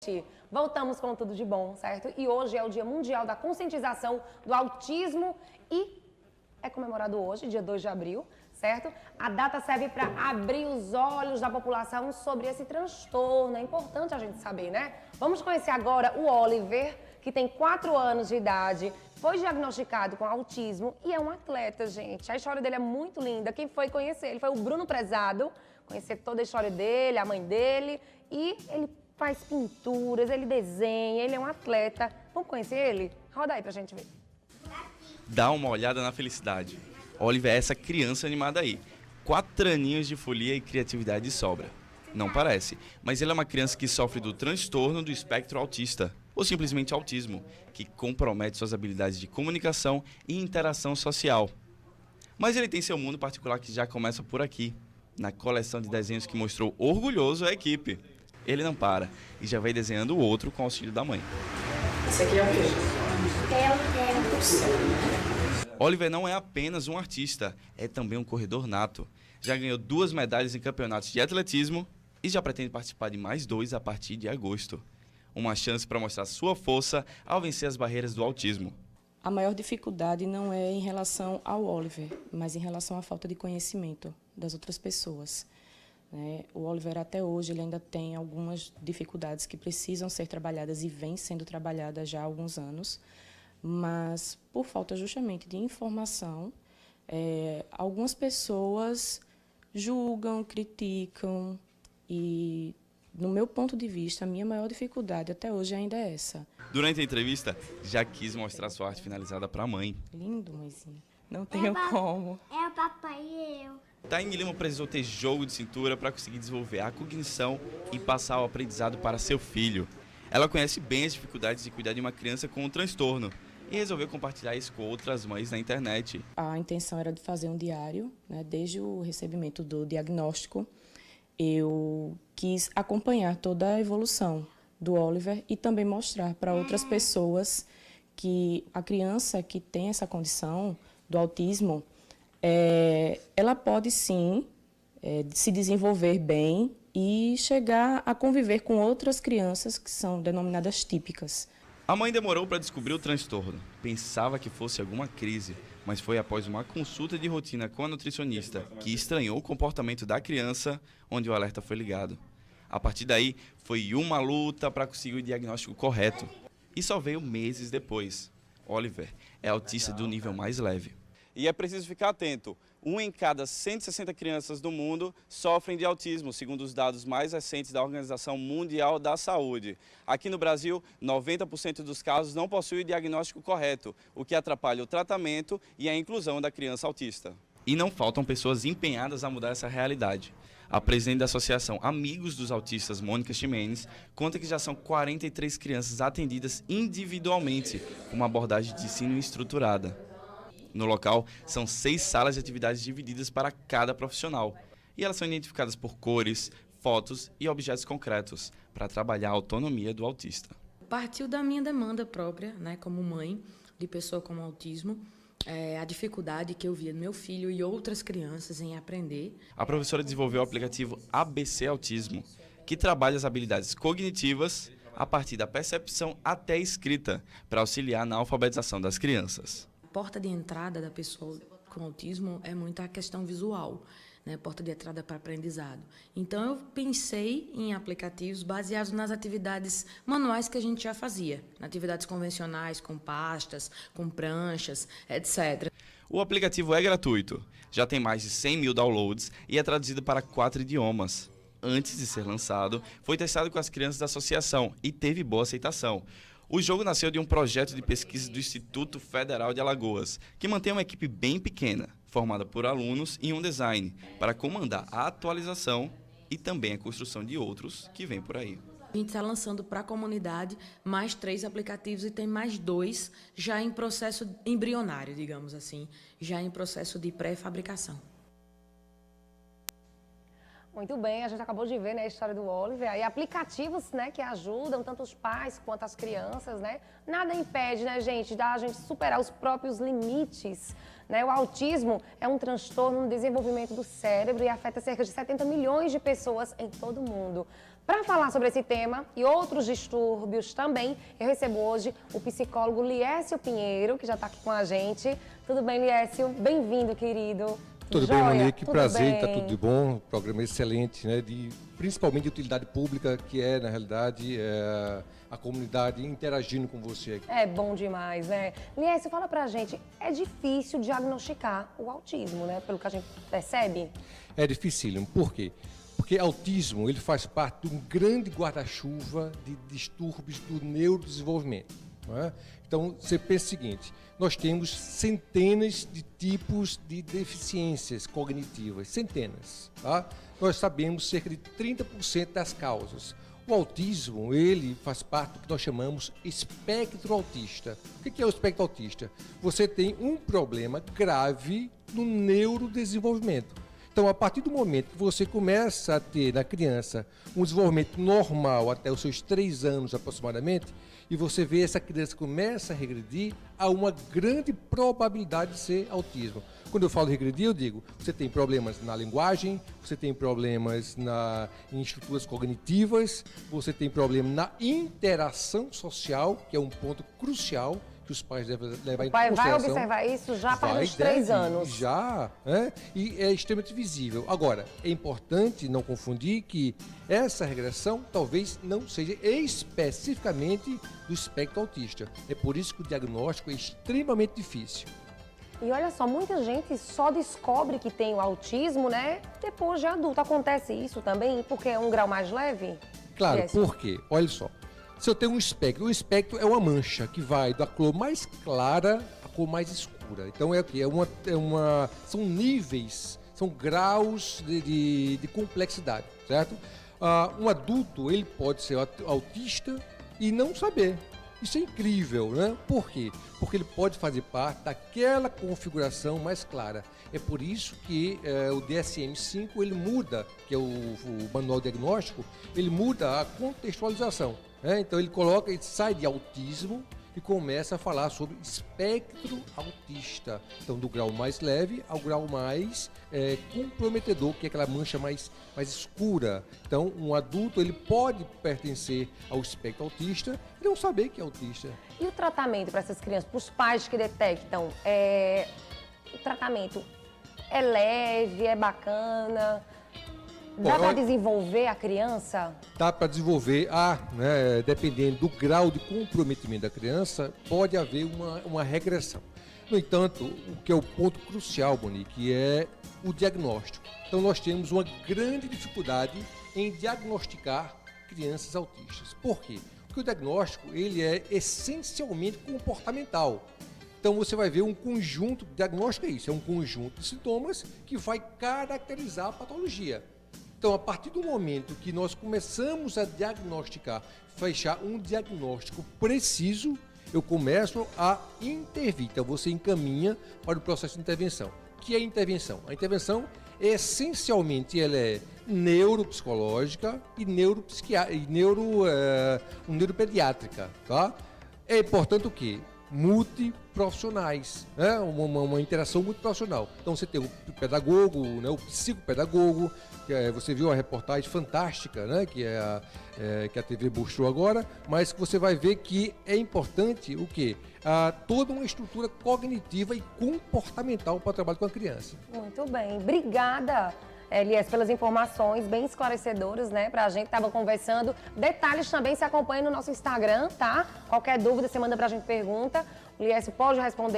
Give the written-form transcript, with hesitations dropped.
gente! Voltamos com tudo de bom, certo? E hoje é o Dia Mundial da Conscientização do Autismo e é comemorado hoje, dia 2 de abril, certo? A data serve para abrir os olhos da população sobre esse transtorno. É importante a gente saber, né? Vamos conhecer agora o Oliver, que tem 4 anos de idade, foi diagnosticado com autismo e é um atleta, gente. A história dele é muito linda. Quem foi conhecer ele foi o Bruno Prezado, conhecer toda a história dele, a mãe dele, e ele faz pinturas, ele desenha, ele é um atleta. Vamos conhecer ele? Roda aí pra gente ver. Dá uma olhada na felicidade. Oliver é essa criança animada aí. 4 aninhos de folia e criatividade de sobra. Não parece, mas ele é uma criança que sofre do transtorno do espectro autista, ou simplesmente autismo, que compromete suas habilidades de comunicação e interação social. Mas ele tem seu mundo particular que já começa por aqui, na coleção de desenhos que mostrou orgulhoso à equipe. Ele não para e já vai desenhando o outro com o auxílio da mãe. Esse aqui é o quê? Oliver não é apenas um artista, é também um corredor nato. Já ganhou 2 medalhas em campeonatos de atletismo e já pretende participar de mais 2 a partir de agosto. Uma chance para mostrar sua força ao vencer as barreiras do autismo. A maior dificuldade não é em relação ao Oliver, mas em relação à falta de conhecimento das outras pessoas. O Oliver, até hoje, ele ainda tem algumas dificuldades que precisam ser trabalhadas e vêm sendo trabalhadas já há alguns anos, mas por falta justamente de informação, algumas pessoas julgam, criticam e, no meu ponto de vista, a minha maior dificuldade até hoje ainda é essa. Durante a entrevista, já quis mostrar sua arte finalizada para a mãe. Lindo, mãezinha. Não tenho como. É o papai e eu. Taine Lima precisou ter jogo de cintura para conseguir desenvolver a cognição e passar o aprendizado para seu filho. Ela conhece bem as dificuldades de cuidar de uma criança com um transtorno e resolveu compartilhar isso com outras mães na internet. A intenção era de fazer um diário, desde o recebimento do diagnóstico. Eu quis acompanhar toda a evolução do Oliver e também mostrar para outras pessoas que a criança que tem essa condição do autismo, ela pode sim se desenvolver bem e chegar a conviver com outras crianças que são denominadas típicas. A mãe demorou para descobrir o transtorno. Pensava que fosse alguma crise, mas foi após uma consulta de rotina com a nutricionista que estranhou o comportamento da criança, onde o alerta foi ligado. A partir daí, foi uma luta para conseguir o diagnóstico correto. E só veio meses depois. Oliver é autista do nível mais leve. E é preciso ficar atento. 1 em cada 160 crianças do mundo sofrem de autismo, segundo os dados mais recentes da Organização Mundial da Saúde. Aqui no Brasil, 90% dos casos não possuem o diagnóstico correto, o que atrapalha o tratamento e a inclusão da criança autista. E não faltam pessoas empenhadas a mudar essa realidade. A presidente da Associação Amigos dos Autistas, Mônica Ximenes, conta que já são 43 crianças atendidas individualmente, com uma abordagem de ensino estruturada. No local, são 6 salas de atividades divididas para cada profissional. E elas são identificadas por cores, fotos e objetos concretos, para trabalhar a autonomia do autista. Partiu da minha demanda própria, como mãe de pessoa com autismo, a dificuldade que eu via do meu filho e outras crianças em aprender. A professora desenvolveu o aplicativo ABC Autismo, que trabalha as habilidades cognitivas a partir da percepção até a escrita, para auxiliar na alfabetização das crianças. A porta de entrada da pessoa com autismo é muito a questão visual, porta de entrada para aprendizado. Então, eu pensei em aplicativos baseados nas atividades manuais que a gente já fazia, atividades convencionais, com pastas, com pranchas, etc. O aplicativo é gratuito, já tem mais de 100 mil downloads e é traduzido para 4 idiomas. Antes de ser lançado, foi testado com as crianças da associação e teve boa aceitação. O jogo nasceu de um projeto de pesquisa do Instituto Federal de Alagoas, que mantém uma equipe bem pequena, formada por alunos e um design, para comandar a atualização e também a construção de outros que vêm por aí. A gente está lançando para a comunidade mais 3 aplicativos e tem mais 2 já em processo embrionário, digamos assim, já em processo de pré-fabricação. Muito bem, a gente acabou de ver a história do Oliver, aí aplicativos que ajudam tanto os pais quanto as crianças, Nada impede, gente, da gente superar os próprios limites, O autismo é um transtorno no desenvolvimento do cérebro e afeta cerca de 70 milhões de pessoas em todo o mundo. Para falar sobre esse tema e outros distúrbios também, eu recebo hoje o psicólogo Liécio Pinheiro, que já está aqui com a gente. Tudo bem, Liécio? Bem-vindo, querido. Tudo Joia? bem, Monique? Tudo Prazer, bem? tá tudo de bom. Programa excelente, né? Principalmente de utilidade pública, que é, na realidade, a comunidade interagindo com você aqui. É bom demais, né? Liécio, fala pra gente, é difícil diagnosticar o autismo, né? Pelo que a gente percebe? É dificílimo. Por quê? Porque autismo, ele faz parte de um grande guarda-chuva de distúrbios do neurodesenvolvimento. Não é? Então, você pensa o seguinte, nós temos centenas de tipos de deficiências cognitivas, centenas. Tá? Nós sabemos cerca de 30% das causas. O autismo, ele faz parte do que nós chamamos espectro autista. O que é o espectro autista? Você tem um problema grave no neurodesenvolvimento. Então, a partir do momento que você começa a ter na criança um desenvolvimento normal até os seus 3 anos aproximadamente, e você vê essa criança começa a regredir, há uma grande probabilidade de ser autismo. Quando eu falo regredir, eu digo, você tem problemas na linguagem, você tem problemas em estruturas cognitivas, você tem problema na interação social, que é um ponto crucial, que os pais devem levar em consideração. O pai vai observar isso já a partir dos 3 anos. Já, né? E é extremamente visível. Agora, é importante não confundir que essa regressão talvez não seja especificamente do espectro autista. É por isso que o diagnóstico é extremamente difícil. E olha só, muita gente só descobre que tem o autismo, né? Depois de adulto. Acontece isso também? Porque é um grau mais leve? Claro, por quê? Olha só. Se eu tenho um espectro, o espectro é uma mancha que vai da cor mais clara à cor mais escura. Então é o quê? São níveis, são graus de complexidade, certo? Um adulto, ele pode ser autista e não saber. Isso é incrível, né? Por quê? Porque ele pode fazer parte daquela configuração mais clara. É por isso que o DSM-5 ele muda, que é o manual diagnóstico, ele muda a contextualização. Então ele sai de autismo e começa a falar sobre espectro autista. Então do grau mais leve ao grau mais comprometedor, que é aquela mancha mais escura. Então um adulto ele pode pertencer ao espectro autista e não saber que é autista. E o tratamento para essas crianças, para os pais que detectam, o tratamento é leve, é bacana? Dá para desenvolver a criança? Dá para desenvolver, dependendo do grau de comprometimento da criança, pode haver uma regressão. No entanto, o que é o ponto crucial, Monique, é o diagnóstico. Então nós temos uma grande dificuldade em diagnosticar crianças autistas. Por quê? Porque o diagnóstico ele é essencialmente comportamental. Então você vai ver um conjunto, diagnóstico é isso, é um conjunto de sintomas que vai caracterizar a patologia. Então, a partir do momento que nós começamos a diagnosticar, fechar um diagnóstico preciso, eu começo a intervir. Então, você encaminha para o processo de intervenção. O que é intervenção? A intervenção, essencialmente, ela é neuropsicológica e neuropediátrica. Tá? É importante o quê? Multiprofissionais, né? uma interação multiprofissional. Então você tem o pedagogo, né? O psicopedagogo, que você viu a reportagem fantástica, né? que a TV mostrou agora, mas que você vai ver que é importante o quê? Toda uma estrutura cognitiva e comportamental para o trabalho com a criança. Muito bem, obrigada. Elias, pelas informações bem esclarecedoras, né, pra gente, tava conversando. Detalhes também se acompanha no nosso Instagram, tá? Qualquer dúvida, você manda pra gente pergunta. O Elias pode responder.